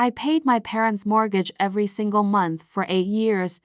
I paid my parents' mortgage every single month for 8 years,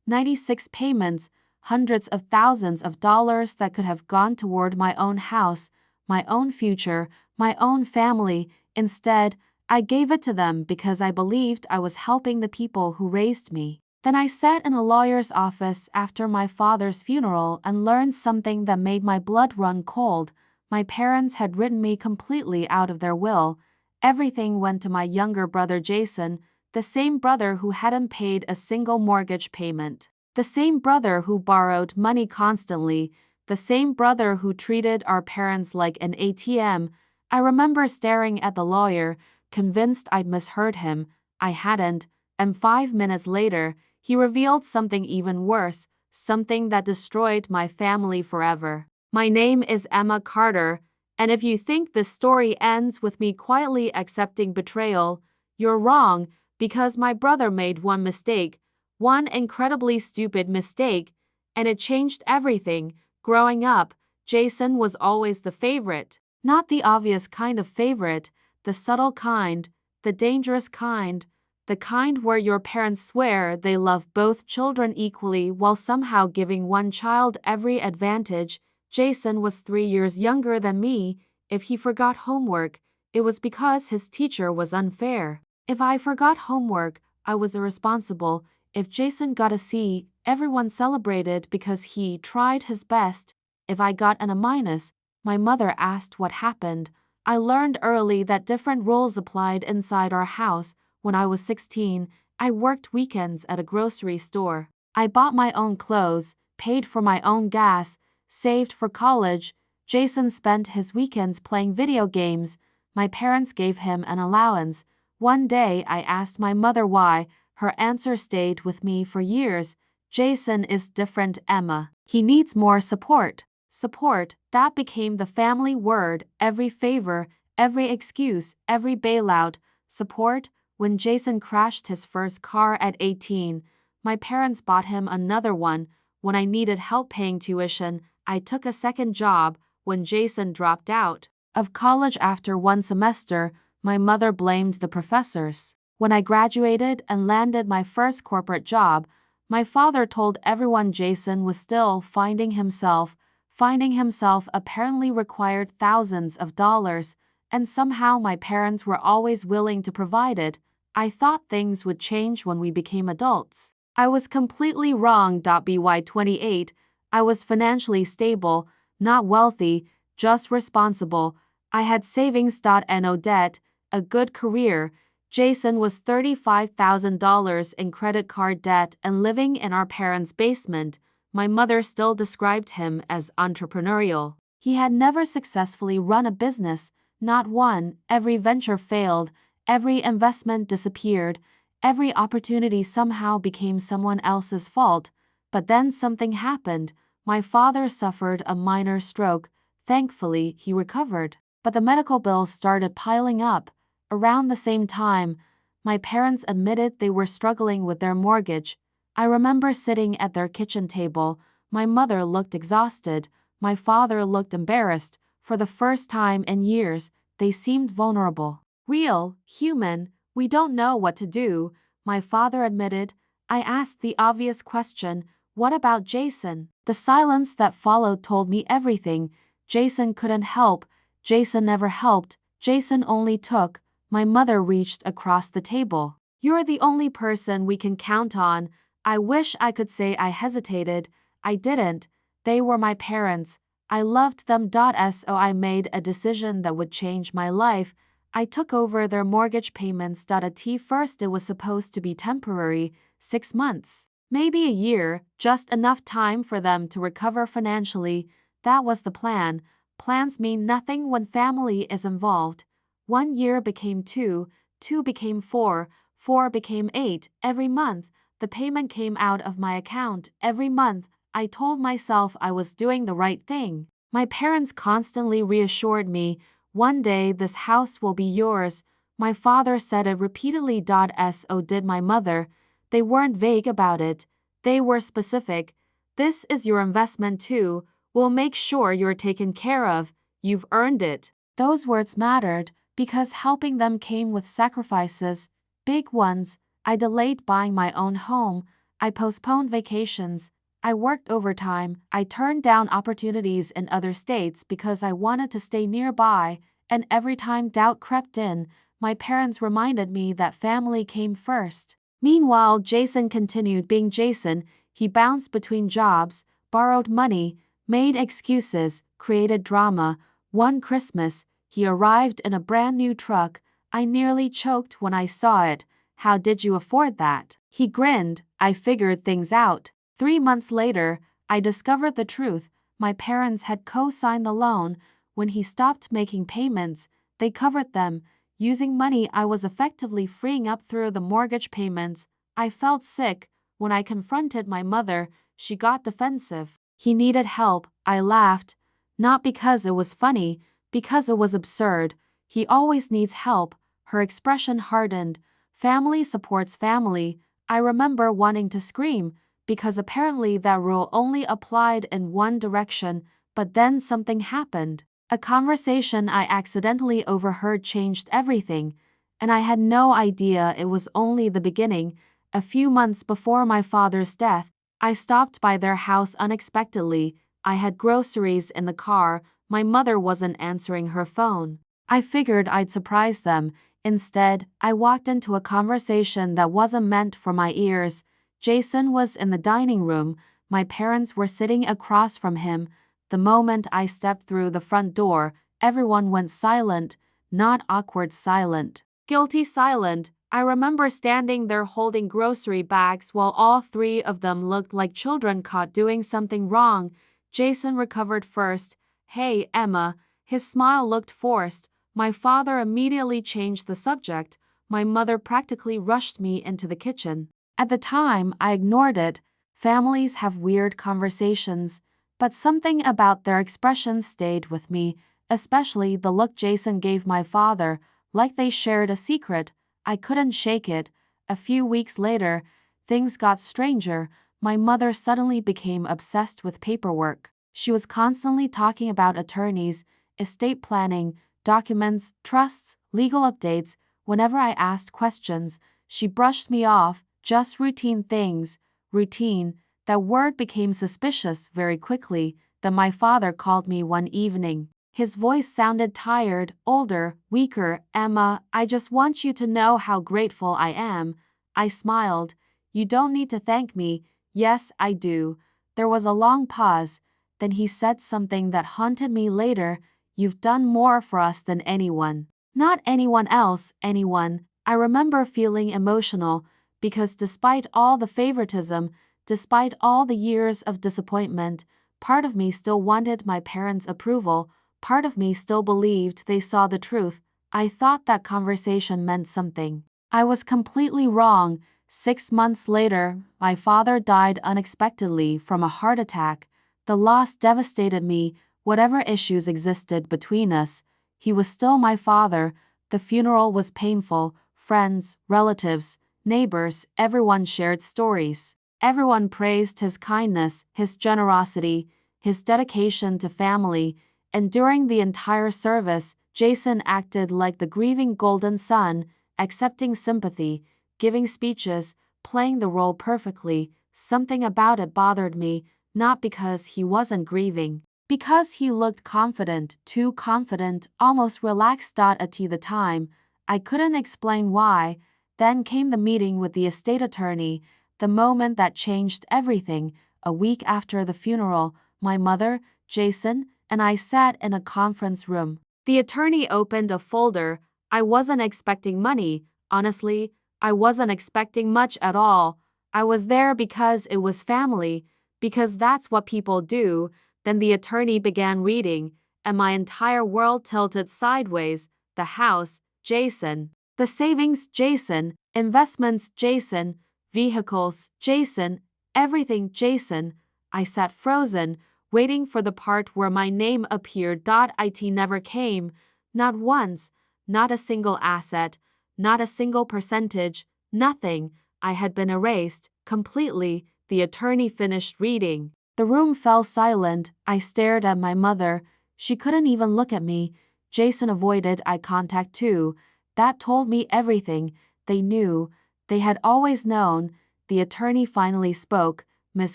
96 payments, hundreds of thousands of dollars that could have gone toward my own house, my own future, my own family. Instead, I gave it to them because I believed I was helping the people who raised me. Then I sat in a lawyer's office after my father's funeral and learned something that made my blood run cold. My parents had written me completely out of their will. Everything went to my younger brother Jason, the same brother who hadn't paid a single mortgage payment, the same brother who borrowed money constantly, the same brother who treated our parents like an ATM. I remember staring at the lawyer, convinced I'd misheard him. I hadn't, and 5 minutes later, he revealed something even worse, something that destroyed my family forever. My name is Emma Carter, and if you think this story ends with me quietly accepting betrayal, you're wrong, because my brother made one mistake, one incredibly stupid mistake, and it changed everything. Growing up, Jason was always the favorite, not the obvious kind of favorite, the subtle kind, the dangerous kind, the kind where your parents swear they love both children equally while somehow giving one child every advantage. Jason was 3 years younger than me. If he forgot homework, it was because his teacher was unfair. If I forgot homework, I was irresponsible. If Jason got a C, everyone celebrated because he tried his best. If I got an A-, my mother asked what happened. I learned early that different rules applied inside our house. When I was 16, I worked weekends at a grocery store. I bought my own clothes, paid for my own gas, saved for college. Jason spent his weekends playing video games. My parents gave him an allowance. One day I asked my mother why. Her answer stayed with me for years. Jason is different, Emma. He needs more support. Support, that became the family word. Every favor, every excuse, every bailout. Support. When Jason crashed his first car at 18, my parents bought him another one. When I needed help paying tuition, I took a second job. When Jason dropped out of college after one semester, my mother blamed the professors. When I graduated and landed my first corporate job, my father told everyone Jason was still finding himself. Finding himself apparently required thousands of dollars, and somehow my parents were always willing to provide it. I thought things would change when we became adults. I was completely wrong. By 28, I was financially stable, not wealthy, just responsible. I had savings. No debt, a good career. Jason was $35,000 in credit card debt and living in our parents' basement. My mother still described him as entrepreneurial. He had never successfully run a business, not one. Every venture failed, every investment disappeared, every opportunity somehow became someone else's fault. But then something happened. My father suffered a minor stroke. Thankfully, he recovered. But the medical bills started piling up. Around the same time, my parents admitted they were struggling with their mortgage. I remember sitting at their kitchen table. My mother looked exhausted. My father looked embarrassed. For the first time in years, they seemed vulnerable. Real, human. We don't know what to do, my father admitted. I asked the obvious question, what about Jason? The silence that followed told me everything. Jason couldn't help. Jason never helped. Jason only took. My mother reached across the table. You're the only person we can count on. I wish I could say I hesitated. I didn't. They were my parents. I loved them. So I made a decision that would change my life. I took over their mortgage payments. At first it was supposed to be temporary, 6 months, maybe a year, just enough time for them to recover financially. That was the plan. Plans mean nothing when family is involved. 1 year became 2, 2 became 4, 4 became 8. Every month, the payment came out of my account. Every month, I told myself I was doing the right thing. My parents constantly reassured me, one day this house will be yours. My father said it repeatedly. So did my mother. They weren't vague about it. They were specific. This is your investment too. We'll make sure you're taken care of. You've earned it. Those words mattered. because helping them came with sacrifices, big ones. I delayed buying my own home, I postponed vacations, I worked overtime, I turned down opportunities in other states because I wanted to stay nearby, and every time doubt crept in, my parents reminded me that family came first. Meanwhile, Jason continued being Jason. He bounced between jobs, borrowed money, made excuses, created drama. One Christmas, he arrived in a brand new truck. I nearly choked when I saw it. How did you afford that? He grinned. I figured things out. 3 months later, I discovered the truth. My parents had co-signed the loan. When he stopped making payments, they covered them, using money I was effectively freeing up through the mortgage payments. I felt sick. When I confronted my mother, she got defensive. He needed help. I laughed. Not because it was funny, because it was absurd. He always needs help. Her expression hardened. Family supports family. I remember wanting to scream, because apparently that rule only applied in one direction, but then something happened. A conversation I accidentally overheard changed everything, and I had no idea it was only the beginning. A few months before my father's death, I stopped by their house unexpectedly. I had groceries in the car. My mother wasn't answering her phone. I figured I'd surprise them. Instead, I walked into a conversation that wasn't meant for my ears. Jason was in the dining room. My parents were sitting across from him. The moment I stepped through the front door, everyone went silent, not awkward silent, guilty silent. I remember standing there holding grocery bags while all three of them looked like children caught doing something wrong. Jason recovered first. "Hey, Emma." His smile looked forced. My father immediately changed the subject. My mother practically rushed me into the kitchen. At the time, I ignored it. Families have weird conversations, but something about their expressions stayed with me, especially the look Jason gave my father, like they shared a secret. I couldn't shake it. A few weeks later, things got stranger. My mother suddenly became obsessed with paperwork. She was constantly talking about attorneys, estate planning, documents, trusts, legal updates. Whenever I asked questions, she brushed me off. Just routine things. Routine. That word became suspicious very quickly. Then my father called me one evening. His voice sounded tired, older, weaker. "Emma, I just want you to know how grateful I am." I smiled. "You don't need to thank me." "Yes, I do." There was a long pause. Then he said something that haunted me later. "You've done more for us than anyone." Not anyone else, anyone. I remember feeling emotional, because despite all the favoritism, despite all the years of disappointment, part of me still wanted my parents' approval. Part of me still believed they saw the truth. I thought that conversation meant something. I was completely wrong. 6 months later, my father died unexpectedly from a heart attack. The loss devastated me. Whatever issues existed between us, he was still my father. The funeral was painful. Friends, relatives, neighbors, everyone shared stories. Everyone praised his kindness, his generosity, his dedication to family. And during the entire service, Jason acted like the grieving golden son, accepting sympathy, giving speeches, playing the role perfectly. Something about it bothered me, not because he wasn't grieving, because he looked confident, too confident, almost relaxed. At the time, I couldn't explain why. Then came the meeting with the estate attorney, the moment that changed everything. A week after the funeral, my mother, Jason, and I sat in a conference room. The attorney opened a folder. I wasn't expecting money. Honestly, I wasn't expecting much at all. I was there because it was family, because that's what people do. Then the attorney began reading, and my entire world tilted sideways. The house, Jason. The savings, Jason. Investments, Jason. Vehicles, Jason. Everything, Jason. I sat frozen, waiting for the part where my name appeared. It never came. Not once. Not a single asset. Not a single percentage. Nothing. I had been erased, completely. The attorney finished reading. The room fell silent. I stared at my mother. She couldn't even look at me. Jason avoided eye contact too. That told me everything. They knew. They had always known. The attorney finally spoke. Miss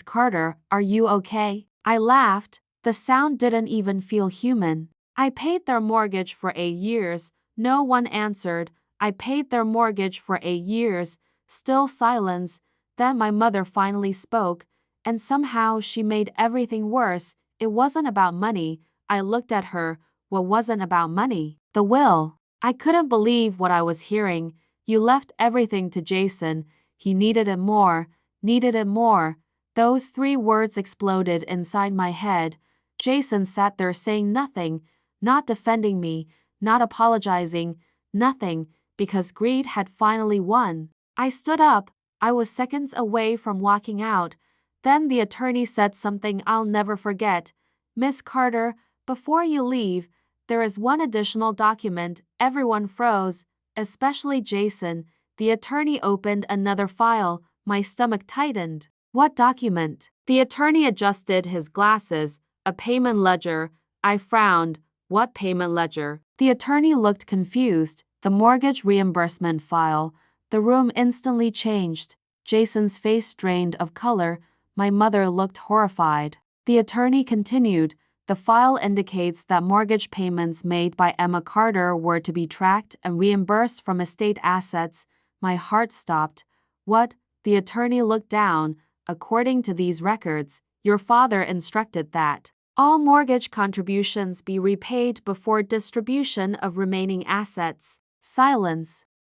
Carter, are you okay? I laughed. The sound didn't even feel human. I paid their mortgage for 8 years. No one answered. I paid their mortgage for 8 years. Still silence. Then my mother finally spoke, and somehow she made everything worse. It wasn't about money. I looked at her. What wasn't about money? The will. I couldn't believe what I was hearing. You left everything to Jason. He needed it more. Needed it more. Those 3 words exploded inside my head. Jason sat there saying nothing, not defending me, not apologizing, nothing, because greed had finally won. I stood up. I was seconds away from walking out. Then the attorney said something I'll never forget. Miss Carter, before you leave, there is one additional document. Everyone froze, especially Jason. The attorney opened another file. My stomach tightened. What document? The attorney adjusted his glasses. A payment ledger. I frowned. What payment ledger? The attorney looked confused. The mortgage reimbursement file. The room instantly changed. Jason's face drained of color. My mother looked horrified. The attorney continued. The file indicates that mortgage payments made by Emma Carter were to be tracked and reimbursed from estate assets. My heart stopped. What? The attorney looked down. According to these records, your father instructed that all mortgage contributions be repaid before distribution of remaining assets. Silence.